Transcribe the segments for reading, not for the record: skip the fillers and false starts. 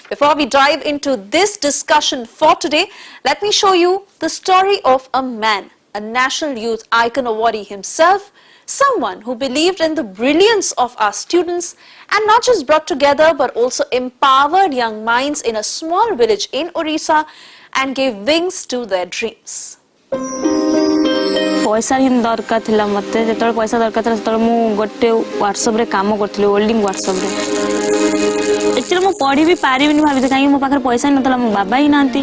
Before we dive into this discussion for today, let me show you the story of a man, a National Youth Icon awardee himself, someone who believed in the brilliance of our students and not just brought together but also empowered young minds in a small village in Orissa and gave wings to their dreams. पैसा ही दरकार थिला मते जेतल पैसा दरकार था सेतल मु गोटे WhatsApp रे काम करथले होल्डिंग व्हाट्सएप रे एक्चुअली मु पढी भी पारी बिनी भाबी काई मो पाखर पैसा नतला मो बाबा ही नांती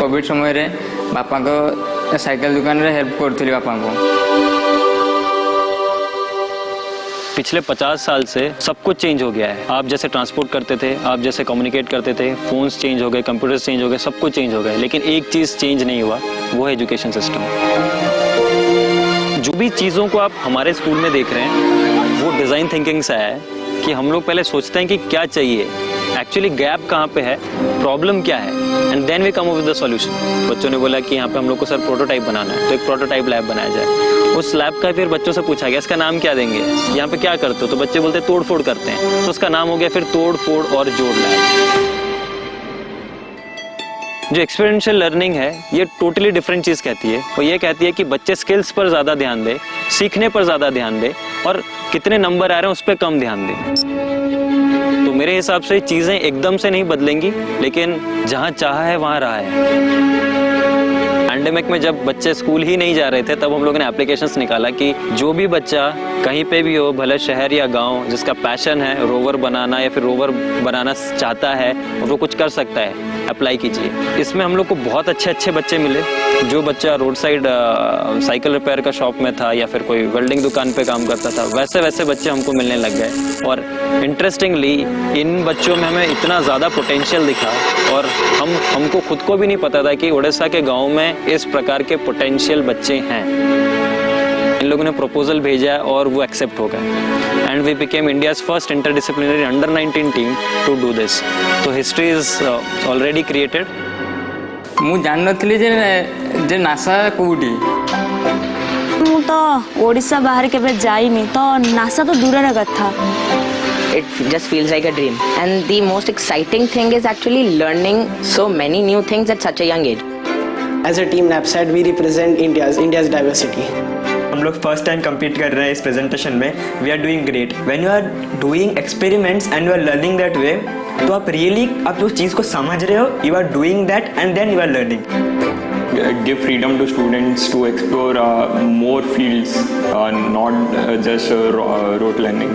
कोविड समय रे बापा को साइकिल दुकान रे हेल्प करथली बापा को। पिछले 50 साल से सब कुछ चेंज हो गया है। आप जैसे ट्रांसपोर्ट करते थे, आप जैसे कम्युनिकेट करते थे, फोन्स चेंज हो गए, कंप्यूटर्स चेंज हो गए, सब कुछ चेंज हो गया, लेकिन एक चीज़ चेंज नहीं हुआ, वो है एजुकेशन सिस्टम। जो भी चीज़ों को आप हमारे स्कूल में देख रहे हैं वो डिज़ाइन थिंकिंग से है कि हम लोग पहले सोचते हैं कि क्या चाहिए, एक्चुअली गैप कहाँ पे है, प्रॉब्लम क्या है, and then we come up with the solution. बच्चों ने बोला कि यहाँ पे हम लोग को सर प्रोटोटाइप बनाना है, तो एक प्रोटोटाइप लैब बनाया जाए। उस लैब का फिर बच्चों से पूछा गया इसका नाम क्या देंगे, यहाँ पे क्या करते हो, तो बच्चे बोलते तोड़ फोड़ करते हैं, तो उसका नाम हो गया फिर तोड़ फोड़ और जोड़ लैब। जो एक्सपीरियंशियल लर्निंग है ये टोटली डिफरेंट चीज़ कहती है। वो ये कहती है कि बच्चे स्किल्स पर ज़्यादा ध्यान दें, सीखने पर ज़्यादा ध्यान दें और कितने नंबर आ रहे हैं उस पर कम ध्यान दें। तो मेरे हिसाब से चीज़ें एकदम से नहीं बदलेंगी, लेकिन जहाँ चाहा है वहाँ रहा है। पैंडेमिक में जब बच्चे स्कूल ही नहीं जा रहे थे तब हम लोगों ने एप्लीकेशंस निकाला कि जो भी बच्चा कहीं पे भी हो, भले शहर या गांव, जिसका पैशन है रोवर बनाना या फिर रोवर बनाना चाहता है और वो कुछ कर सकता है, अप्लाई कीजिए। इसमें हम लोग को बहुत अच्छे बच्चे मिले। जो बच्चा रोड साइड साइकिल रिपेयर का शॉप में था या फिर कोई वेल्डिंग दुकान पे काम करता था, वैसे बच्चे हमको मिलने लग गए। और इंटरेस्टिंगली इन बच्चों में हमें इतना ज़्यादा पोटेंशियल दिखा और हमको खुद को भी नहीं पता था कि उड़ीसा के गाँव में इस प्रकार के पोटेंशियल बच्चे हैं। इन लोगों ने प्रपोजल भेजा और वो एक्सेप्ट हो गए and we became India's first interdisciplinary under 19 team to do this. तो हिस्ट्री इज ऑलरेडी क्रिएटेड। मु जान नथली जे नासा कोउडी मु तो ओडिसा बाहर केबे जाईनी, तो नासा तो दूर कथा। It just feels like a dream, and the most exciting thing is actually learning so many new things at such a young age. As a team NAPSAT we represent India's diversity. हम लोग first time compete कर रहे हैं इस presentation में। We are doing great. When you are doing experiments and you are learning that way, तो आप really आप उस चीज़ को समझ रहे हो, you are doing that and then you are learning. Give freedom to students to explore more fields, not just rote learning.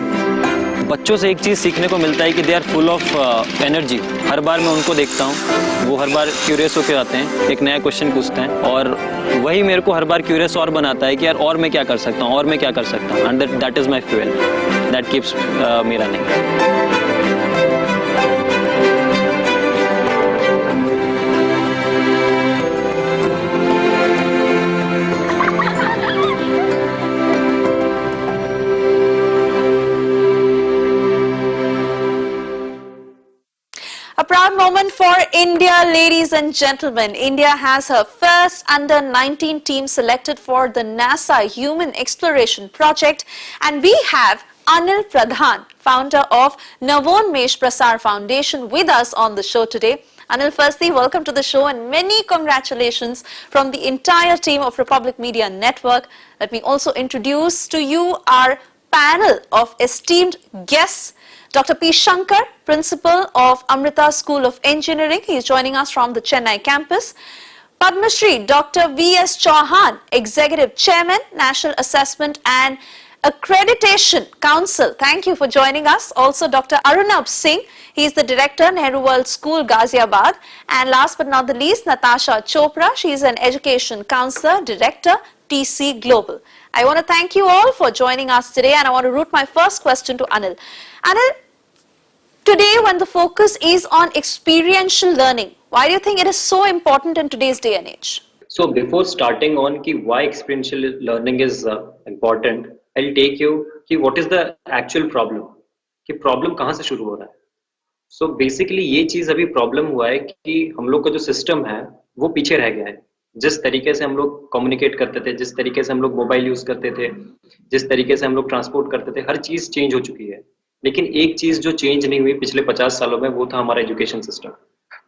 बच्चों से एक चीज़ सीखने को मिलता है कि they are full of energy. हर बार मैं उनको देखता हूँ, वो हर बार क्यूरियस होकर आते हैं, एक नया क्वेश्चन पूछते हैं और वही मेरे को हर बार क्यूरियस और बनाता है कि यार और मैं क्या कर सकता हूँ, और मैं क्या कर सकता हूँ। And that is my fuel that keeps me running. A proud moment for India, ladies and gentlemen. India has her first under 19 team selected for the NASA Human Exploration Project, and we have Anil Pradhan, founder of Navonmesh Prasar Foundation, with us on the show today. Anil, firstly, welcome to the show and many congratulations from the entire team of Republic Media Network. Let me also introduce to you our panel of esteemed guests. Dr. P. Shankar, Principal of Amrita School of Engineering. He is joining us from the Chennai campus. Padma Shri, Dr. V.S. Chauhan, Executive Chairman, National Assessment and Accreditation Council. Thank you for joining us. Also, Dr. Arunabh Singh. He is the Director, Nehru World School, Ghaziabad. And last but not the least, Natasha Chopra. She is an Education Counselor, Director, TC Global. I want to thank you all for joining us today, and I want to route my first question to Anil. Anil, today when the focus is on experiential learning, why do you think it is so important in today's day and age? So before starting on why experiential learning is important, I'll take you what is the actual problem, कि problem कहाँ से शुरू हो रहा है. So basically ये चीज अभी problem हुआ है कि हम लोग का जो system है वो पीछे रह गया है. जिस तरीके से हम लोग कम्युनिकेट करते थे, जिस तरीके से हम लोग मोबाइल यूज करते थे, जिस तरीके से हम लोग ट्रांसपोर्ट करते थे, हर चीज चेंज हो चुकी है. लेकिन एक चीज जो चेंज नहीं हुई पिछले 50 सालों में वो था हमारा एजुकेशन सिस्टम।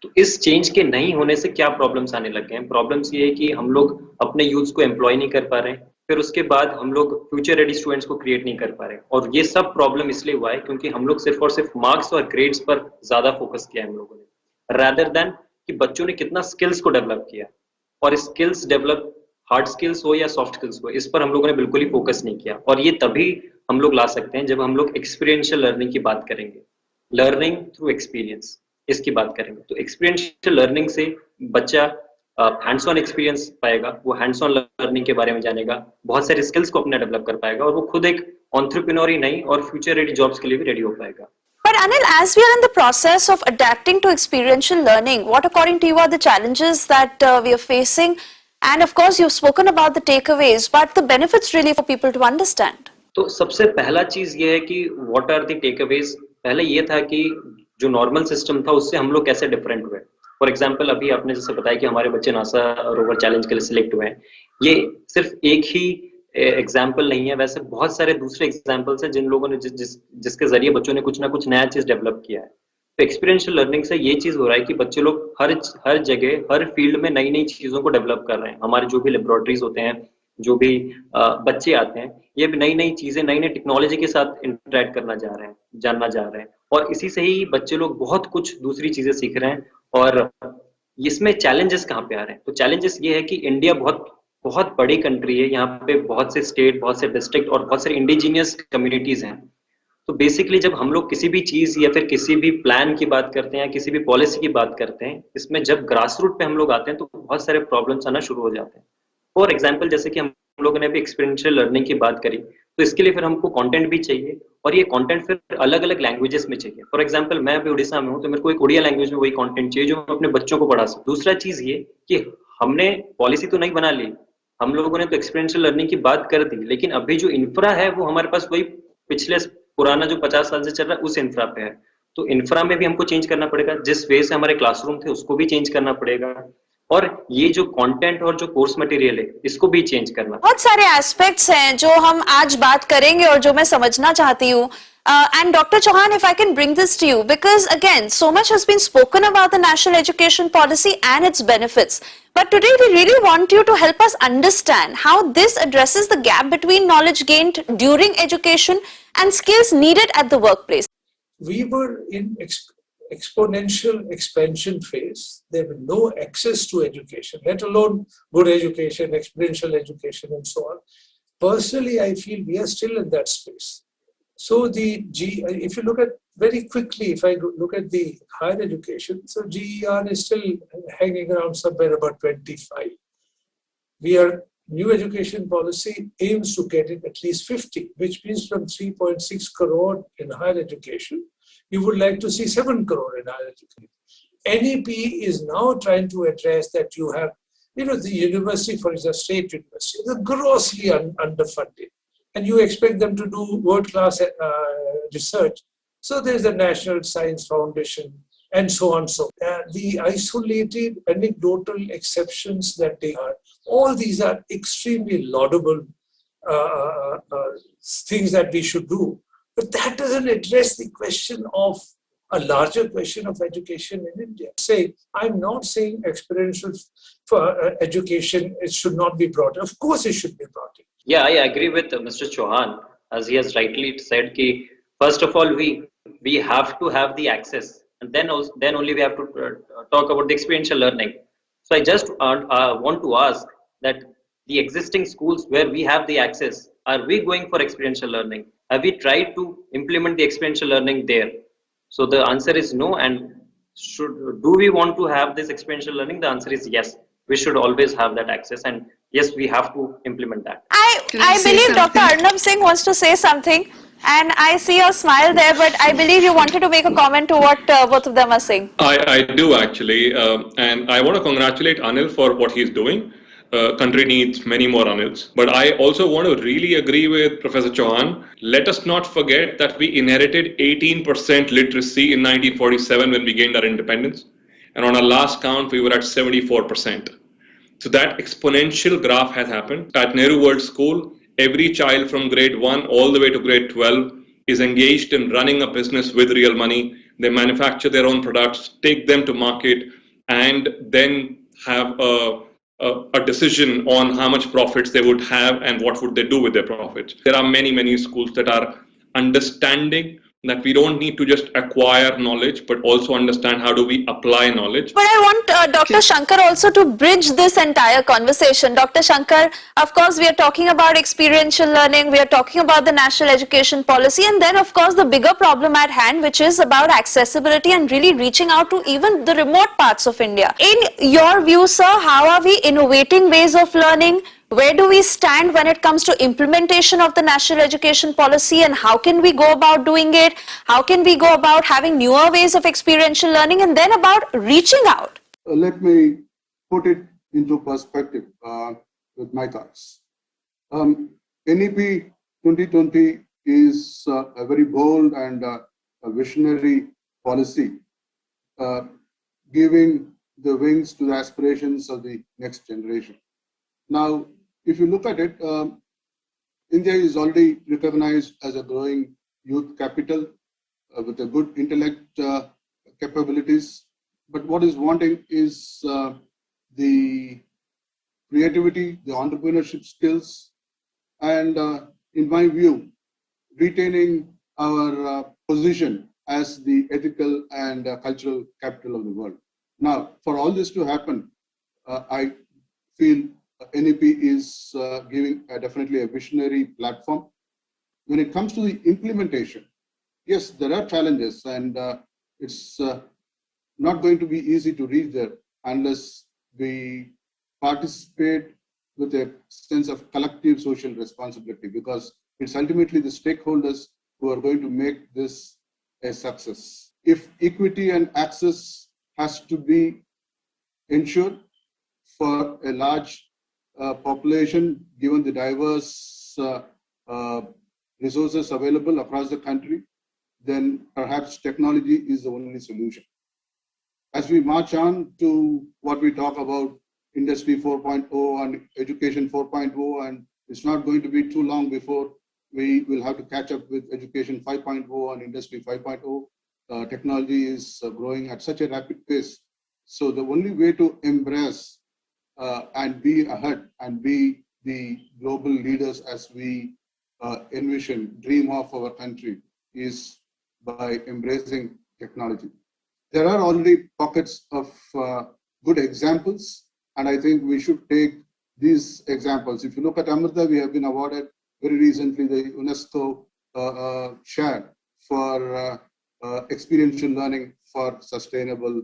तो इस चेंज के नहीं होने से क्या प्रॉब्लम्स आने लग गए हैं? प्रॉब्लम्स ये है कि हम लोग अपने यूथ को एम्प्लॉय नहीं कर पा रहे हैं, फिर उसके बाद हम लोग फ्यूचर रेडी स्टूडेंट्स को क्रिएट नहीं कर पा रहे हैं। और ये सब प्रॉब्लम इसलिए हुआ है क्योंकि हम लोग सिर्फ और सिर्फ मार्क्स और ग्रेड्स पर ज्यादा फोकस किया है हम लोगों ने, रादर देन कि बच्चों ने कितना स्किल्स को डेवलप किया। और स्किल्स डेवलप, हार्ड स्किल्स हो या सॉफ्ट स्किल्स हो, इस पर हम लोगों ने बिल्कुल ही फोकस नहीं किया। और ये तभी हम लोग ला सकते हैं जब हम लोग एक्सपीरियंशियल लर्निंग की बात करेंगे, लर्निंग थ्रू एक्सपीरियंस, इसकी बात करेंगे। तो एक्सपीरियंशियल लर्निंग से बच्चा हैंड्स ऑन एक्सपीरियंस पाएगा, वो हैंड्स ऑन लर्निंग के बारे में जानेगा, बहुत सारे स्किल्स को अपने डेवलप कर पाएगा और वो खुद एक एंटरप्रेन्योर ही नहीं और फ्यूचर रेडी जॉब्स के लिए भी रेडी हो पाएगा। But Anil, as we are in the process of adapting to experiential learning, what according to you are the challenges that we are facing? And of course, you've spoken about the takeaways, but the benefits really for people to understand. तो सबसे पहला चीज ये है कि what are the takeaways. पहले ये था कि जो नॉर्मल सिस्टम था उससे हम लोग कैसे डिफरेंट हुए। फॉर एग्जांपल, अभी आपने जैसे बताया कि हमारे बच्चे नासा रोवर चैलेंज के लिए सिलेक्ट हुए हैं, ये सिर्फ एक ही एग्जाम्पल नहीं है, वैसे बहुत सारे दूसरे एग्जाम्पल्स हैं जिन लोगों ने जिसके जरिए बच्चों ने कुछ ना कुछ नया चीज डेवलप किया है। तो एक्सपीरियंशियल लर्निंग से ये चीज हो रहा है कि बच्चे लोग हर जगह हर फील्ड में नई नई चीजों को डेवलप कर रहे हैं। हमारे जो भी लेबोरेटरीज होते हैं, जो भी बच्चे आते हैं, ये भी नई नई चीजें, नई नई टेक्नोलॉजी के साथ इंटरेक्ट करना जा रहे हैं, जानना जा रहे हैं, और इसी से ही बच्चे लोग बहुत कुछ दूसरी चीजें सीख रहे हैं। और इसमें चैलेंजेस कहाँ पे आ रहे हैं? तो चैलेंजेस ये है कि इंडिया बहुत बहुत बड़ी कंट्री है, यहाँ पे बहुत से स्टेट, बहुत से डिस्ट्रिक्ट और बहुत सारे इंडिजिनियस कम्युनिटीज हैं। तो बेसिकली जब हम लोग किसी भी चीज या फिर किसी भी प्लान की बात करते हैं या किसी भी पॉलिसी की बात करते हैं, इसमें जब ग्रास रूट पे हम लोग आते हैं तो बहुत सारे प्रॉब्लम्स आना शुरू हो जाते हैं। फॉर एग्जाम्पल, जैसे कि हम लोगों ने भी एक्सपीरियंशियल लर्निंग की बात करी, तो इसके लिए फिर हमको कंटेंट भी चाहिए और ये कंटेंट फिर अलग अलग लैंग्वेजेस में चाहिए। फॉर एग्जाम्पल, मैं अभी उड़ीसा में हूँ तो मेरे को एक उड़िया लैंग्वेज में वही कंटेंट चाहिए जो मैं अपने बच्चों को पढ़ा सकूँ। दूसरा चीज ये कि हमने पॉलिसी तो नहीं बना ली, हम लोगों ने तो एक्सपीरियंशियल लर्निंग की बात कर दी, लेकिन अभी जो इंफ्रा है वो हमारे पास वही पिछले पुराना जो 50 साल से चल रहा है उस इंफ्रा पे है। तो इंफ्रा में भी हमको चेंज करना पड़ेगा, जिस वे से हमारे क्लासरूम थे उसको भी चेंज करना पड़ेगा, और ये जो कंटेंट और जो कोर्स मटेरियल है इसको भी चेंज करना। बहुत सारे एस्पेक्ट्स हैं जो हम आज बात करेंगे और जो मैं समझना चाहती हूँ। And Dr. Chauhan, if I can bring this to you, because again, so much has been spoken about the national education policy and its benefits. But today we really want you to help us understand how this addresses the gap between knowledge gained during education and skills needed at the workplace. We were in exponential expansion phase. There was no access to education, let alone good education, experiential education, and so on. Personally, I feel we are still in that space. So if you look at very quickly, if I look at the higher education, so GER is still hanging around somewhere about 25. New education policy aims to get it at least 50, which means from 3.6 crore in higher education, you would like to see 7 crore in higher education. NEP is now trying to address that you have, the university, for example, state university, is grossly underfunded. And you expect them to do world-class research. So there's the National Science Foundation and so on. The isolated, anecdotal exceptions that they are, all these are extremely laudable things that we should do. But that doesn't address the question of a larger question of education in India. I'm not saying experiential education should not be brought in. Of course it should be brought in. Yeah, I agree with Mr. Chauhan, as he has rightly said, कि first of all we have to have the access, and then only we have to talk about the experiential learning. So I just want to ask that the existing schools where we have the access, are we going for experiential learning? Have we tried to implement the experiential learning there? So the answer is no. And do we want to have this experiential learning? The answer is yes. We should always have that access, and yes, we have to implement that. I believe Dr. Arnab Singh wants to say something, and I see your smile there, but I believe you wanted to make a comment to what both of them are saying. I do actually, and I want to congratulate Anil for what he's doing. Country needs many more Anils. But I also want to really agree with Professor Chauhan. Let us not forget that we inherited 18% literacy in 1947 when we gained our independence. And on our last count, we were at 74%. So that exponential graph has happened. At Nehru World School, every child from grade 1 all the way to grade 12 is engaged in running a business with real money. They manufacture their own products, take them to market, and then have a decision on how much profits they would have and what would they do with their profits. There are many, many schools that are understanding that we don't need to just acquire knowledge, but also understand how do we apply knowledge. But I want Dr. Shankar also to bridge this entire conversation. Dr. Shankar, of course, we are talking about experiential learning, we are talking about the national education policy, and then, of course, the bigger problem at hand, which is about accessibility and really reaching out to even the remote parts of India. In your view, sir, how are we innovating ways of learning? Where do we stand when it comes to implementation of the national education policy, and how can we go about doing it? How can we go about having newer ways of experiential learning, and then about reaching out? Let me put it into perspective with my thoughts. NEP 2020 is a very bold and a visionary policy, giving the wings to the aspirations of the next generation. Now, if you look at it, India is already recognized as a growing youth capital with a good intellect capabilities. But what is wanting is the creativity, the entrepreneurship skills, and in my view, retaining our position as the ethical and cultural capital of the world. Now, for all this to happen, I feel NEP is giving definitely a visionary platform. When it comes to the implementation, yes, there are challenges, and it's not going to be easy to reach there unless we participate with a sense of collective social responsibility, because it's ultimately the stakeholders who are going to make this a success. If equity and access has to be ensured for a large population, given the diverse resources available across the country, then perhaps technology is the only solution. As we march on to what we talk about Industry 4.0 and Education 4.0, and it's not going to be too long before we will have to catch up with Education 5.0 and Industry 5.0. Technology is growing at such a rapid pace. So the only way to embrace and be ahead and be the global leaders as we envision, dream of our country is by embracing technology. There are already pockets of good examples, and I think we should take these examples. If you look at Amrita, we have been awarded very recently the UNESCO share for experiential learning for sustainable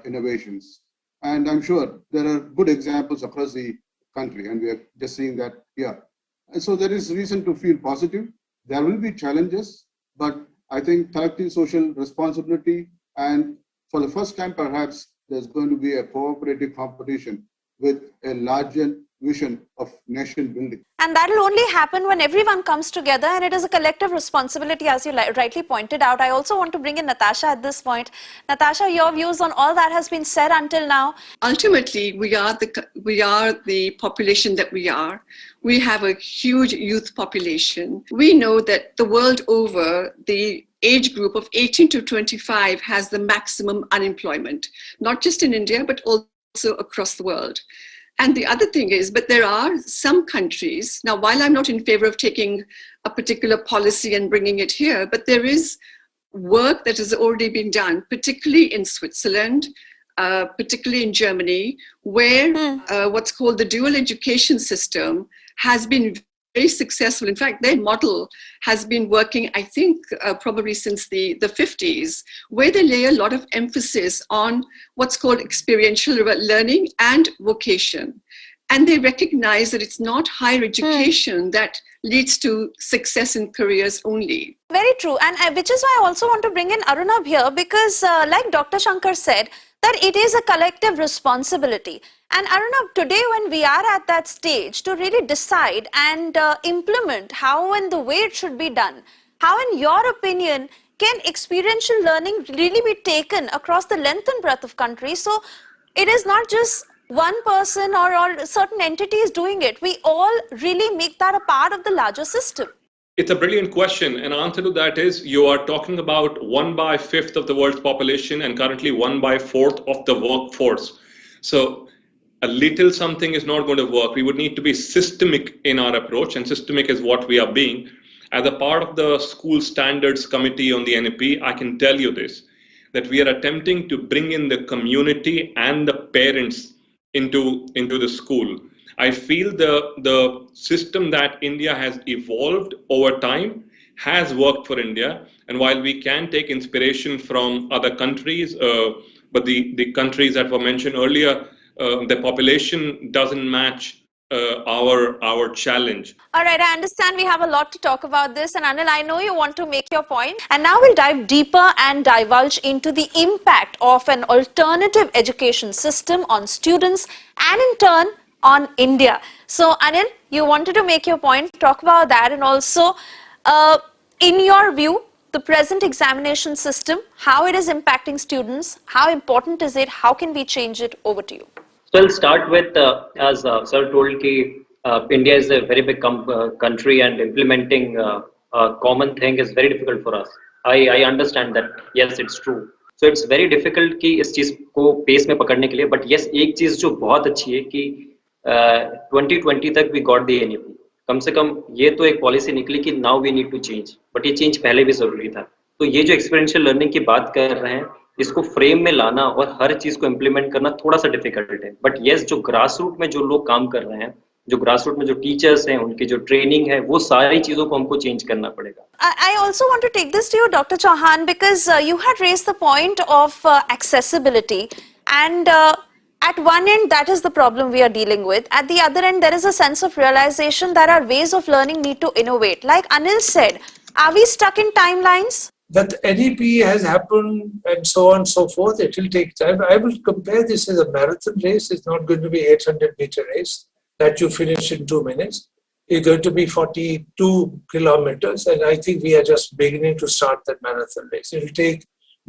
innovations. And I'm sure there are good examples across the country, and we are just seeing that here. And so there is reason to feel positive. There will be challenges, but I think collective social responsibility, and for the first time, perhaps there's going to be a cooperative competition with a larger vision of nation building. And that will only happen when everyone comes together, and it is a collective responsibility, as you rightly pointed out. I also want to bring in Natasha at this point. Natasha, your views on all that has been said until now. Ultimately, we are the population that we are. We have a huge youth population. We know that the world over, the age group of 18 to 25 has the maximum unemployment, not just in India, but also across the world. And the other thing is, but there are some countries, now while I'm not in favor of taking a particular policy and bringing it here, but there is work that has already been done, particularly in Switzerland, particularly in Germany, where what's called the dual education system has been very successful. In fact, their model has been working, I think, probably since the 50s, where they lay a lot of emphasis on what's called experiential learning and vocation. And they recognize that it's not higher education that leads to success in careers only. Very true. And which is why I also want to bring in Arunabh here, because like Dr. Shankar said, that it is a collective responsibility. And Arunabh, today when we are at that stage to really decide and implement how and the way it should be done, how in your opinion can experiential learning really be taken across the length and breadth of country? So it is not just one person or certain entities doing it. We all really make that a part of the larger system. It's a brilliant question. And answer to that is you are talking about 1/5 of the world's population and currently 1/4 of the workforce. So a little something is not going to work. We would need to be systemic in our approach, and systemic is what we are being. As a part of the School Standards Committee on the NEP, I can tell you this, that we are attempting to bring in the community and the parents into the school. I feel the system that India has evolved over time has worked for India. And while we can take inspiration from other countries, but the countries that were mentioned earlier, the population doesn't match our challenge. All right, I understand we have a lot to talk about this, and Anil, I know you want to make your point. And now we'll dive deeper and divulge into the impact of an alternative education system on students and in turn on India. So Anil, you wanted to make your point, talk about that, and also in your view, the present examination system, how it is impacting students, how important is it, how can we change it? Over to you. So I'll start with, as Sir told, India is a very big country and implementing a common thing is very difficult for us. I understand that, yes, it's true. So it's very difficult कि इस चीज को pace में पकड़ने के लिए, but yes, एक चीज जो बहुत अच्छी है कि 2020 तक we got the NEP. कम से कम ये तो एक पॉलिसी निकली कि now we need to change, but ये चेंज पहले भी जरूरी था. तो ये जो एक्सपीरियंशियल लर्निंग की बात कर रहे हैं, इसको फ्रेम में लाना और हर चीज को इम्प्लीमेंट करना थोड़ा सा डिफिकल्ट है. बट यस, जो ग्रास रूट में जो लोग काम कर रहे हैं, जो ग्रास रूट में जो टीचर्स हैं, उनकी जो ट्रेनिंग है, वो सारी चीजों को हमको चेंज करना पड़ेगा. I also want to take this to you, Dr. Chauhan, because you had raised the point of accessibility, and at one end that is the problem we are dealing with. At the other end, there is a sense of realization that our ways of learning need to innovate. Like Anil said, are we stuck in timelines? That NEP has happened and so on and so forth. It will take time. I will compare this as a marathon race. It's not going to be 800-meter race that you finish in 2 minutes. It's going to be 42 kilometers, and I think we are just beginning to start that marathon race. It will take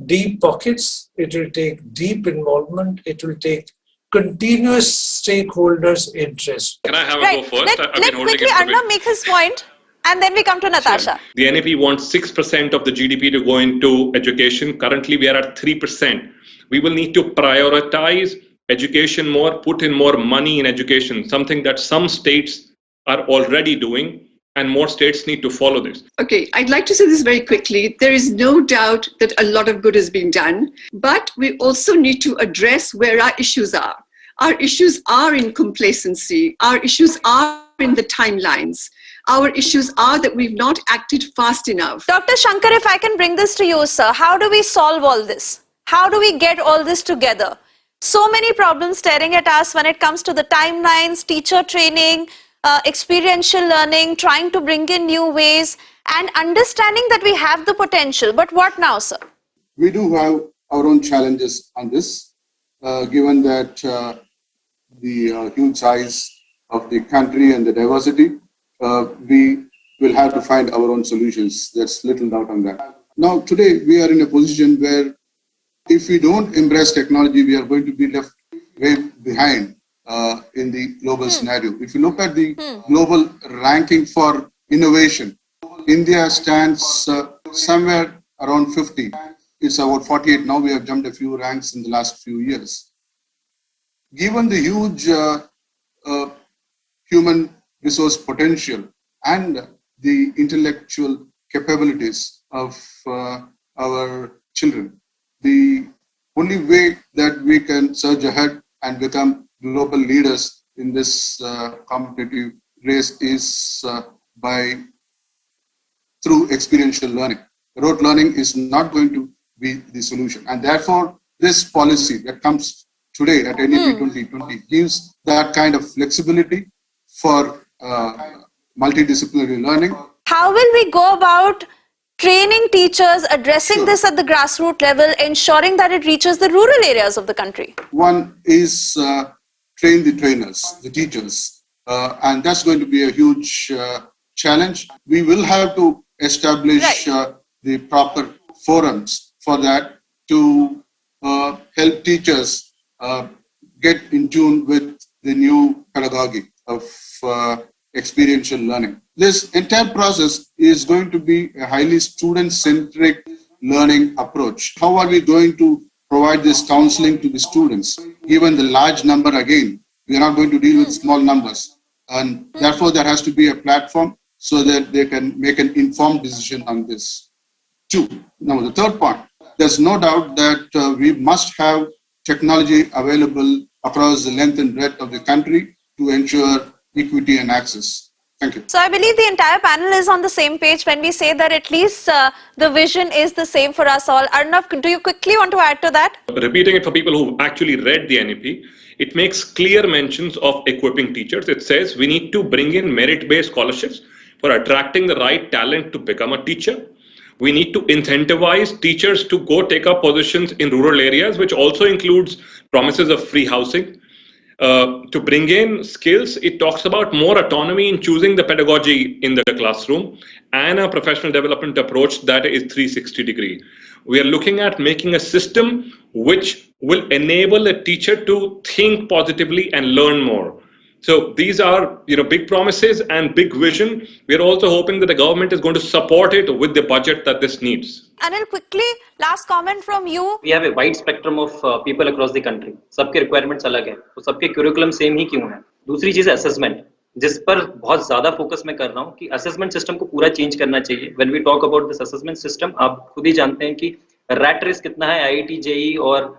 deep pockets. It will take deep involvement. It will take continuous stakeholders' interest. Can I have a go first? Let quickly Arna make his point. And then we come to Natasha. Sure. The NEP wants 6% of the GDP to go into education. Currently, we are at 3%. We will need to prioritize education more, put in more money in education, something that some states are already doing, and more states need to follow this. Okay, I'd like to say this very quickly. There is no doubt that a lot of good is being done, but we also need to address where our issues are. Our issues are in complacency. Our issues are in the timelines. Our issues are that we've not acted fast enough. Dr. Shankar, if I can bring this to you, sir, how do we solve all this? How do we get all this together? So many problems staring at us when it comes to the timelines, teacher training, experiential learning, trying to bring in new ways, and understanding that we have the potential. But what now, sir? We do have our own challenges on this, given that the huge size of the country and the diversity. We will have to find our own solutions. There's little doubt on that. Now, today, we are in a position where if we don't embrace technology, we are going to be left way behind in the global scenario. If you look at the global ranking for innovation, India stands somewhere around 50. It's about 48. Now we have jumped a few ranks in the last few years. Given the huge human resource potential and the intellectual capabilities of our children, the only way that we can surge ahead and become global leaders in this competitive race is through experiential learning. Rote learning is not going to be the solution, and therefore this policy that comes today at NEP 2020 gives that kind of flexibility for multidisciplinary learning. How will we go about training teachers, addressing this at the grassroots level, ensuring that it reaches the rural areas of the country? One is train the trainers, the teachers, and that's going to be a huge challenge. We will have to establish the proper forums for that to help teachers get in tune with the new pedagogy of experiential learning. This entire process is going to be a highly student-centric learning approach. How are we going to provide this counseling to the students? Given the large number again, we are not going to deal with small numbers. And therefore, there has to be a platform so that they can make an informed decision on this. Two. Now, the third point, there's no doubt that we must have technology available across the length and breadth of the country to ensure equity and access. Thank you. So I believe the entire panel is on the same page when we say that at least the vision is the same for us all. Arnav, do you quickly want to add to that? Repeating it for people who actually read the NEP, it makes clear mentions of equipping teachers. It says we need to bring in merit-based scholarships for attracting the right talent to become a teacher. We need to incentivize teachers to go take up positions in rural areas, which also includes promises of free housing. To bring in skills, it talks about more autonomy in choosing the pedagogy in the classroom and a professional development approach that is 360-degree. We are looking at making a system which will enable a teacher to think positively and learn more. So these are, big promises and big vision. We are also hoping that the government is going to support it with the budget that this needs. Anil, quickly, last comment from you. We have a wide spectrum of people across the country. सबके requirements अलग हैं, तो सबके curriculum same ही क्यों है? दूसरी चीज़ है assessment, जिस पर बहुत ज़्यादा फोकस मैं कर रहा हूँ कि assessment system को पूरा change करना चाहिए. When we talk about this assessment system, आप खुद ही जानते हैं कि rat race कितना है IIT, JEE और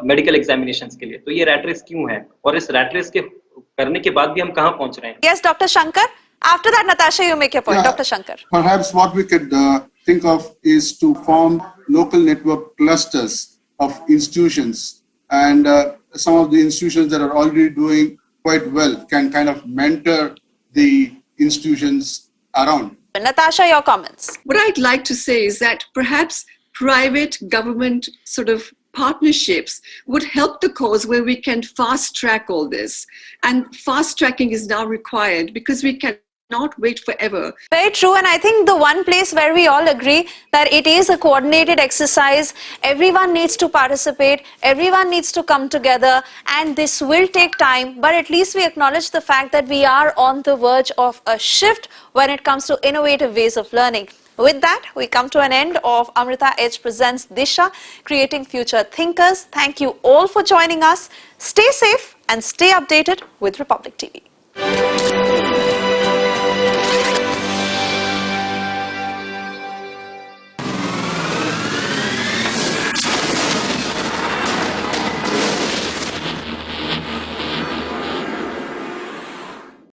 medical examinations के लिए. तो ये rat race क्यों है? और इस rat race के करने के बाद भी हम कहाँ पहुँच रहे हैं? Yes, Dr. Shankar. After that, Natasha, you make your point. Dr. Shankar. Perhaps what we could think of is to form local network clusters of institutions, and some of the institutions that are already doing quite well can kind of mentor the institutions around. Natasha, your comments. What I'd like to say is that perhaps private government sort of partnerships would help the cause, where we can fast track all this. And fast tracking is now required because we cannot wait forever. Very true, and I think the one place where we all agree that it is a coordinated exercise, everyone needs to participate, everyone needs to come together, and this will take time, but at least we acknowledge the fact that we are on the verge of a shift when it comes to innovative ways of learning. With that, we come to an end of Amrita Edge Presents Disha, Creating Future Thinkers. Thank you all for joining us. Stay safe and stay updated with Republic TV.